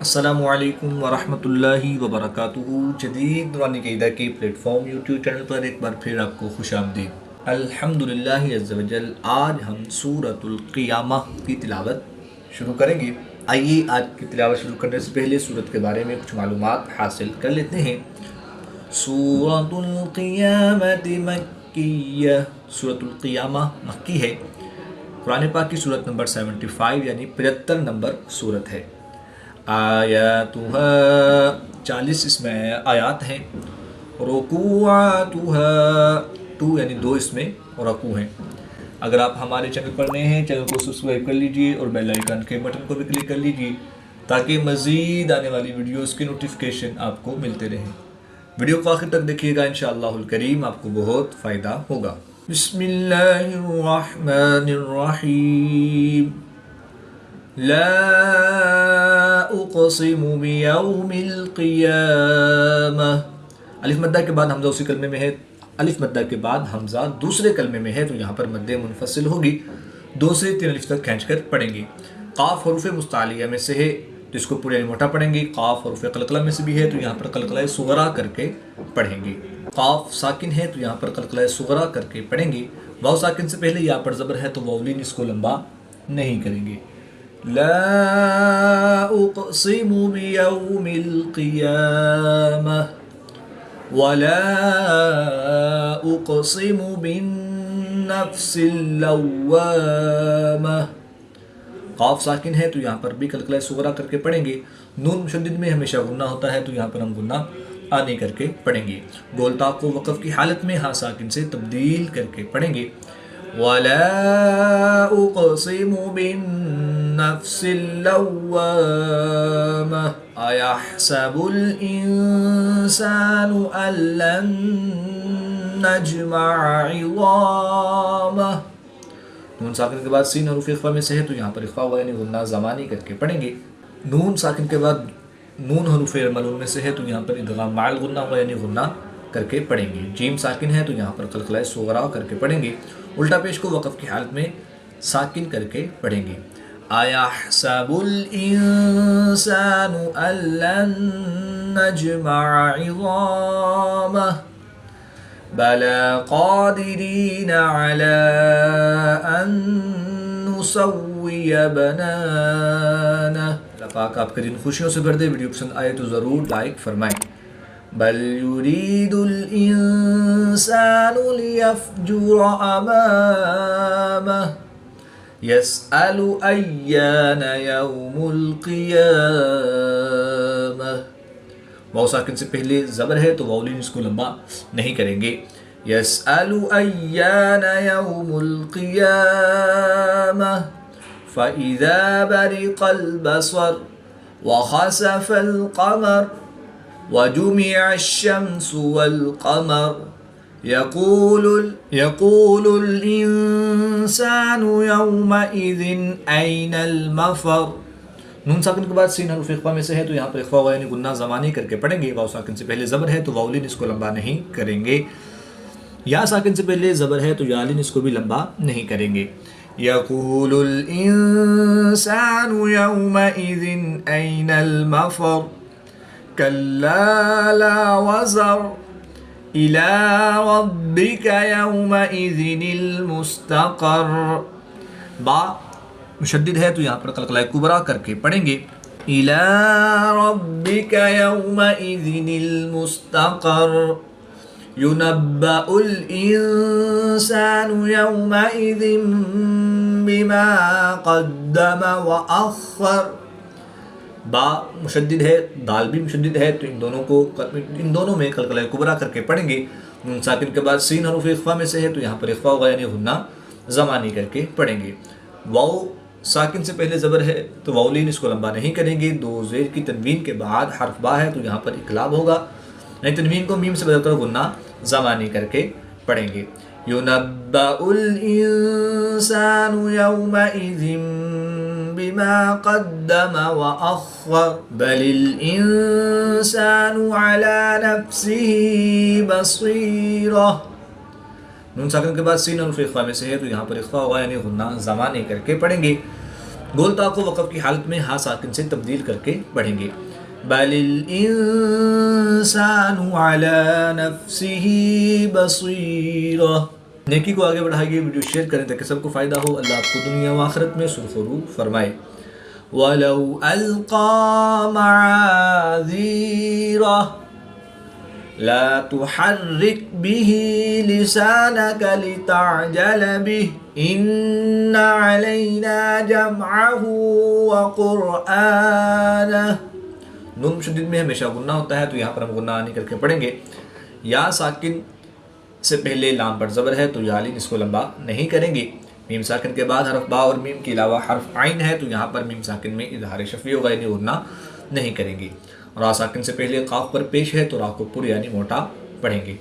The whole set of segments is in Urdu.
السلام علیکم ورحمۃ اللہ وبرکاتہ۔ جدید نورانی قاعدہ کے پلیٹ فارم یوٹیوب چینل پر ایک بار پھر آپ کو خوش آمدید۔ الحمدللہ عز و جل، آج ہم سورۃ القیامہ کی تلاوت شروع کریں گے۔ آئیے آج کی تلاوت شروع کرنے سے پہلے سورت کے بارے میں کچھ معلومات حاصل کر لیتے ہیں۔ سورۃ القیامہ مکیہ، سورۃ القیامہ مکی ہے۔ قرآن پاک کی سورت نمبر 75 یعنی 75 نمبر سورت ہے۔ آیاتها 40 اس میں آیات ہیں۔ رکوعاتها 2 یعنی 2 اس میں رکوع ہیں۔ اگر آپ ہمارے چینل پر نئے ہیں، چینل کو سبسکرائب کر لیجئے اور بیل آئیکن کے بٹن کو بھی کلک کر لیجئے تاکہ مزید آنے والی ویڈیوز کی نوٹیفیکیشن آپ کو ملتے رہیں۔ ویڈیو کو آخر تک دیکھیے گا، انشاءاللہ الکریم آپ کو بہت فائدہ ہوگا۔ بسم اللہ الرحمن الرحیم۔ لا اقسم بیوم القیامہ، الف مدہ کے بعد حمزہ اسی کلمے میں ہے، الف مدہ کے بعد حمزہ دوسرے کلمے میں ہے تو یہاں پر مد منفصل ہوگی، 2 سے 3 الف تک کھینچ کر پڑھیں گے۔ قاف حروف مستعلیہ میں سے ہے تو اس کو پورے موٹا پڑھیں گے۔ قاف حروف قلقلہ میں سے بھی ہے تو یہاں پر قلقلہ صغرا کر کے پڑھیں گے۔ قاف ساکن ہے تو یہاں پر قلقلہ صغرا کر کے پڑھیں گے۔ واو ساکن سے پہلے یا پر زبر ہے تو واولین اس کو لمبا نہیں کریں گے۔ لا اقسم بیوم القیامہ ولا اقسم بالنفس اللوامہ، قاف ساکن ہے تو یہاں پر بھی قلقلہ صغرا کر کے پڑھیں گے۔ نون مشدد میں ہمیشہ غنہ ہوتا ہے تو یہاں پر ہم غنہ آنے کر کے پڑھیں گے۔ گولتا کو وقف کی حالت میں ہاں ساکن سے تبدیل کر کے پڑھیں گے۔ وَلَا أُقْسِمُ بِالنَّفْسِ اللَّوَّامَةِ أَيَحْسَبُ الْإِنسَانُ أَن لَّن نَّجْمَعَ عِظَامَهُ، نون ساکن کے بعد سین حروف اخفا میں سے ہے تو یہاں پر اخفا ہوا یعنی غنہ زمانی کر کے پڑھیں گے۔ نون ساکن کے بعد نون حروف ملون میں سے ہے تو یہاں پر ادغام مع الغنہ ہوا یعنی غنہ کر کے پڑھیں گے۔ جیم ساکن ہے تو یہاں پر قلقلہ صغرا کر کے پڑھیں گے۔ الٹا پیش کو وقف کی حالت میں ساکن کر کے پڑھیں گے۔ أَيَحْسَبُ الْإِنسَانُ أَن لَّن نَّجْمَعَ عِظَامَهُ بَلَىٰ قَادِرِينَ عَلَىٰ أَن نُّسَوِّيَ بَنَانَهُ، اللہ پاک آپ کے دن خوشیوں سے بھر دے۔ ویڈیو پسند آئے تو ضرور لائک فرمائیں۔ بل يريد الإنسان ليفجر أمامه يسأل أيان يوم القيامة، واو ساکن سے پہلے زبر ہے تو واولین اس کو لمبا نہیں کریں گے۔ يسأل أيان يوم القيامة فإذا برق البصر وخسف القمر وجمع الشمس والقمر يقول الإنسان يومئذ أين المفر، نون ساکن کے بعد سین حروف اخفا میں سے ہے تو یہاں پر اخفا ہوا یعنی غنہ زمانی کر کے پڑھیں گے۔ واو ساکن سے پہلے زبر ہے تو واولین اس کو لمبا نہیں کریں گے۔ یا ساکن سے پہلے زبر ہے تو یالین اس کو بھی لمبا نہیں کریں گے۔ يقول الإنسان يومئذ أين المفر كلا لا وزر إلى ربك يومئذ المستقر، با مشدد ہے تو یہاں پر قلقلہ کبرا کر کے پڑھیں گے۔ إلى ربك يومئذ المستقر ينبأ الإنسان يومئذ بما قدم وأخر، با مشدد ہے، دال بھی مشدد ہے تو ان دونوں میں قلقلہ کبرا کر کے پڑھیں گے۔ نون ساکن کے بعد سین حروف اخفا میں سے ہے تو یہاں پر اخفا ہوگا یعنی غنہ زمانی کر کے پڑھیں گے۔ واو ساکن سے پہلے زبر ہے تو واولین اس کو لمبا نہیں کریں گے۔ 2 زیر کی تنوین کے بعد حرف با ہے تو یہاں پر اقلاب ہوگا، یعنی تنوین کو میم سے بدل کر غنہ زمانی کر کے پڑھیں گے۔ ينبأ الإنسان يومئذ بما قدم وأخر بل الإنسان على نفسه بصيرة، نون ساکن کے بعد سین اور اخفا میں سے ہے تو یہاں پر اخفا ہوگا یعنی غنہ زمانی کر کے پڑھیں گے۔ گول تا کو وقف کی حالت میں ہا ساکن سے تبدیل کر کے پڑھیں گے. بل الانسان علی نفسه بصیرہ. نیکی کو آگے بڑھائیے، ویڈیو شیئر کریں تاکہ سب کو فائدہ ہو. اللہ آپ کو دنیا و آخرت میں سرخرو فرمائے. وَلَوْ أَلْقَى مَعَاذِيرَهُ لَا تُحَرِّكْ بِهِ لِسَانَكَ لِتَعْجَلَ بِهِ إِنَّ عَلَيْنَا جَمْعَهُ وَقُرْآنَهُ. نون مشدد میں ہمیشہ غنہ ہوتا ہے، تو یہاں پر ہم غنہ آنی کر کے پڑھیں گے. یا ساکن سے پہلے لام پر زبر ہے تو یا لین اس کو لمبا نہیں کریں گے. میم ساکن کے بعد حرف با اور میم کے علاوہ حرف عین ہے تو یہاں پر میم ساکن میں اظہار شفوی ہوگا، یعنی غنہ نہیں کریں گے. را ساکن سے پہلے قاف پر پیش ہے تو را کو پر یعنی موٹا پڑھیں گے.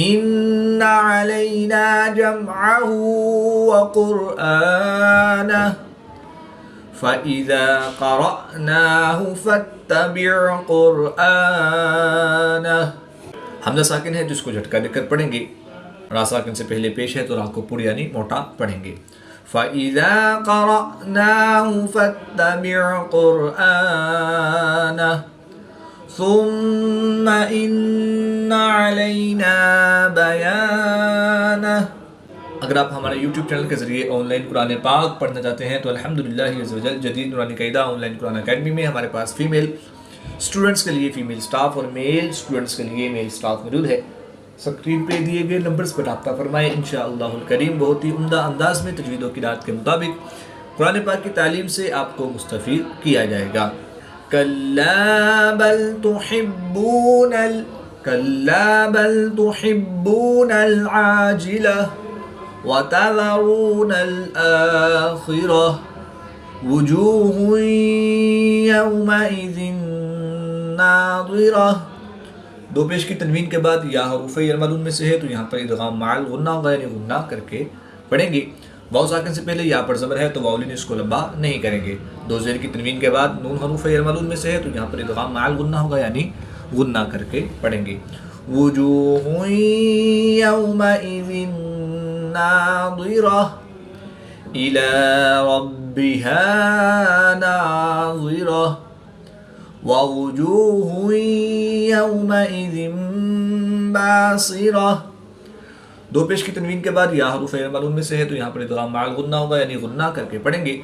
ان علینا جمعہ وقرآنہ فَإِذَا قَرَأْنَاهُ فَاتَّبِعْ قُرْآنَهُ. حمزہ ساکن ہے جس کو جھٹکا دے کر پڑھیں گے. را ساکن سے پہلے پیش ہے تو را کو پر یعنی موٹا پڑھیں گے. فَإِذَا قَرَأْنَاهُ فَاتَّبِعْ قُرْآنَهُ ثُمَّ إِنَّ عَلَيْنَا بَيَانَهُ. اگر آپ ہمارے یوٹیوب چینل کے ذریعے آن لائن قرآن پاک پڑھنا چاہتے ہیں تو الحمدللہ عز و جل جدید نورانی قاعدہ آن لائن قرآن اکیڈمی میں ہمارے پاس فیمیل اسٹوڈنٹس کے لیے فیمیل سٹاف اور میل اسٹوڈنٹس کے لیے میل سٹاف موجود ہے. اسکرین پہ دیے گئے نمبرز پر رابطہ فرمائیں. انشاءاللہ الکریم بہت ہی عمدہ انداز میں تجوید و قرات کے مطابق قرآن پاک کی تعلیم سے آپ کو مستفید کیا جائے گا. کلا بل تحبون العاجلہ وَتَذَرُونَ الْآخِرَةَ وُجُوهٌ يَوْمَئِذٍ نَاظِرَةٌ. دو پیش کی تنوین کے بعد یا حروف یرملون میں سے ہے تو یہاں پر ادغام مع الغنہ ہوگا، یعنی غنہ کر کے پڑھیں گے. واو ساکن سے پہلے یا پر زبر ہے تو واو لین اس کو لمبا نہیں کریں گے. دو زیر کی تنوین کے بعد نون حروف یرملون میں سے ہے تو یہاں پر ادغام مع الغنہ ہوگا، یعنی غنہ کر کے پڑھیں گے. وُجُوهٌ يَوْمَئِذٍ ناظرة إلى ربها ناظرة ووجوه يومئذ باصرة. دو پیش کی تنوین کے بعد یا حروف یرملون میں سے ہے تو یہاں پر ادغام مع الغنہ ہوگا، یعنی غنہ کر کے پڑھیں گے.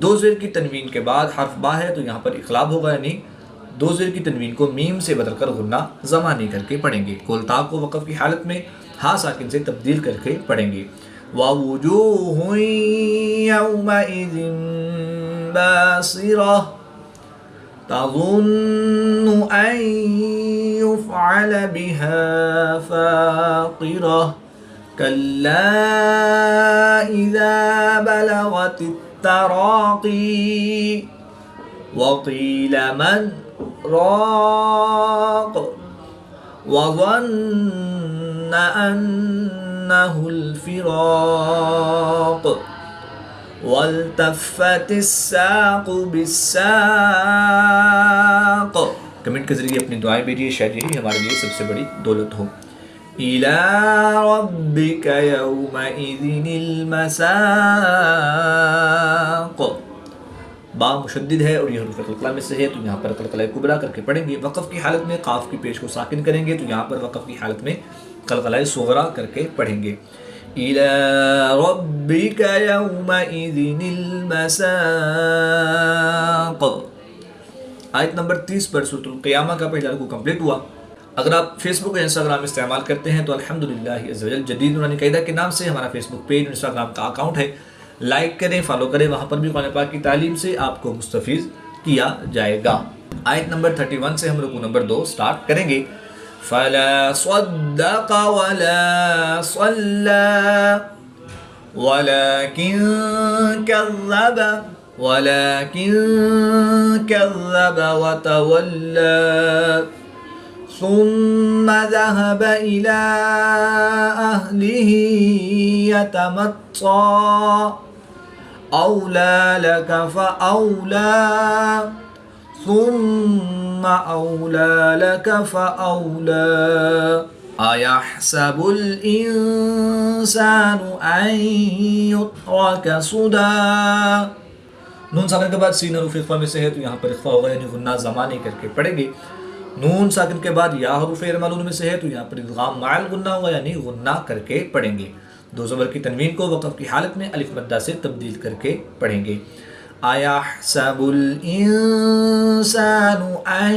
دو زیر کی تنوین کے بعد حرف با ہے تو یہاں پر اقلاب ہوگا، یعنی دو زیر کی تنوین کو میم سے بدل کر غنہ زمانی کر کے پڑھیں گے. کول تا کو وقف کی حالت میں ہا ساکن سے تبدیل کر کے پڑھیں گے. وَوُجُوهٌ يَوْمَئِذٍ بَاسِرَةٌ تَظُنُّ أَن يُفْعَلَ بِهَا فَاقِرَةٌ كَلَّا إِذَا بَلَغَتِ التَّرَاقِي وَقِيلَ مَنْ راق وظن أنه الفراق والتفت الساق بالساق. کمنٹ کے ذریعے اپنی دعائیں بھیجیے، شاید یہی ہمارے لیے سب سے بڑی دولت ہو. إِلَىٰ رَبِّكَ يَوْمَئِذٍ الْمَسَاقُ. با مشدد ہے اور یہ حروف قلقلہ میں سے ہے تو یہاں پر قلقلہ کبریٰ کر کے پڑھیں گے. وقف کی حالت میں قاف کی پیش کو ساکن کریں گے تو یہاں پر وقف کی حالت میں قلقلہ صغریٰ کر کے پڑھیں گے. إِلَىٰ رَبِّكَ يَوْمَئِذٍ الْمَسَاقُ. آیت نمبر 30 پر سورۃ القیامہ کا پہلا رکوع کمپلیٹ ہوا. اگر آپ فیس بک اور انسٹاگرام استعمال کرتے ہیں تو الحمدللہ عز و جل جدید نورانی قاعدہ کے نام سے ہمارا فیس بک پیج اور انسٹاگرام کا اکاؤنٹ ہے. لائک کریں، فالو کریں، وہاں پر بھی قرآن پاک کی تعلیم سے آپ کو مستفید کیا جائے گا. آیت نمبر 31 سے ہم رکوع نمبر 2 سٹارٹ کریں گے. فَلَا صَدَّقَ وَلَا صَلَّى وَلَكِنْ كَذَّبَ وَتَوَلَّى ثُمَّ ذَهَبَ إِلَىٰ أَهْلِهِ يَتَمَطَّىٰ أَوْلَىٰ لَكَ فَأَوْلَىٰ ثُمَّ أَوْلَىٰ لَكَ فَأَوْلَىٰ أَيَحْسَبُ الْإِنسَانُ أَن يُتْرَكَ سُدًى نون ساکن کے بعد سین حروف اخفا میں سے ہے تو یہاں پر اخفا ہوگا یعنی غنہ زمانی کر کے پڑھیں گے. نون ساکن کے بعد یا حروف معلول میں سے ہے تو یہاں پر ادغام مع الغنہ ہوگا یعنی غنہ کر کے پڑھیں گے. دو زبر کی تنوین کو وقف کی حالت میں الف مدہ سے تبدیل کر کے پڑھیں گے. أَيَحْسَبُ الْإِنسَانُ أَن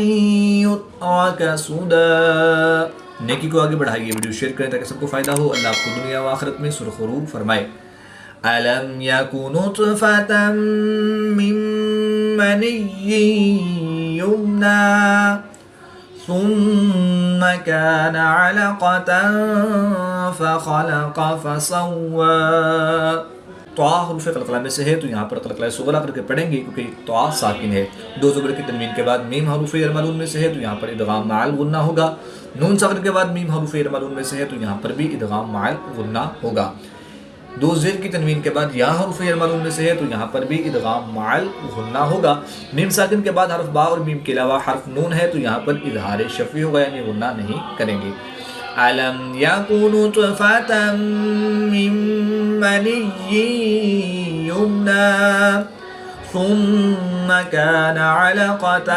يُتْرَكَ سُدًى. نیکی کو آگے بڑھائیے، ویڈیو شیئر کریں تاکہ سب کو فائدہ ہو. اللہ آپ کو دنیا و آخرت میں سرخرور فرمائے. أَلَمْ يَكُ نُطْفَةً مِّن مَّنِيٍّ يُمْنَىٰ ثُمَّ كَانَ عَلَقَةً فَخَلَقَ فَسَوَّىٰ. طا حروف قلقلہ میں سے ہے تو یہاں پر قلقلہ صغریٰ کر کے پڑھیں گے کیونکہ طا ساکن ہے. دو زبر کی تنوین کے بعد میم حروف معلول میں سے ہے تو یہاں پر ادغام مع الغنہ ہوگا. نون ساکن کے بعد میم حروف معلول میں سے ہے تو یہاں پر بھی ادغام مع الغنہ ہوگا. دو زیر کی تنوین کے بعد یا حروف معلول میں سے ہے تو یہاں پر بھی ادغام مع الغنہ ہوگا. میم ساکن کے بعد حرف با اور میم کے علاوہ حرف نون ہے تو یہاں پر اظہار شفوی ہوگا یعنی غنہ نہیں کریں گے. أَلَمْ يَكُ نُطْفَةً مِّن مَّنِيٍّ يُمْنَىٰ ثُمَّ كَانَ عَلَقَةً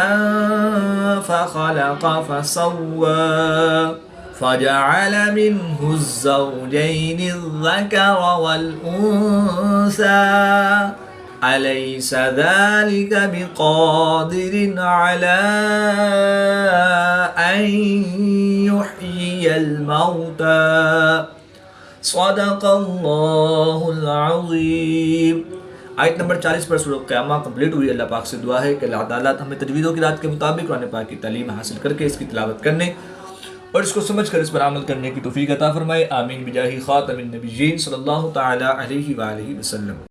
فَخَلَقَ فَسَوَّىٰ فَجَعَلَ مِنْهُ الزَّوْجَيْنِ الذَّكَرَ وَالْأُنثَىٰ أَلَيْسَ ذَلِكَ بِقَادِرٍ عَلَىٰ أَن يُحْيِيَ الْمَوْتَىٰ صدق اللہ العظیم. آیت نمبر 40 پر سورۃ قیامہ کمپلیٹ ہوئی. اللہ پاک سے دعا ہے کہ اللہ تعالیٰ ہمیں تجوید و قرات کے مطابق قرآن پاک کی تعلیم حاصل کر کے اس کی تلاوت کرنے اور اس کو سمجھ کر اس پر عمل کرنے کی توفیق عطا فرمائے. آمین بجاہ خاتم النبیین صلی اللہ تعالی علیہ وآلہ وسلم.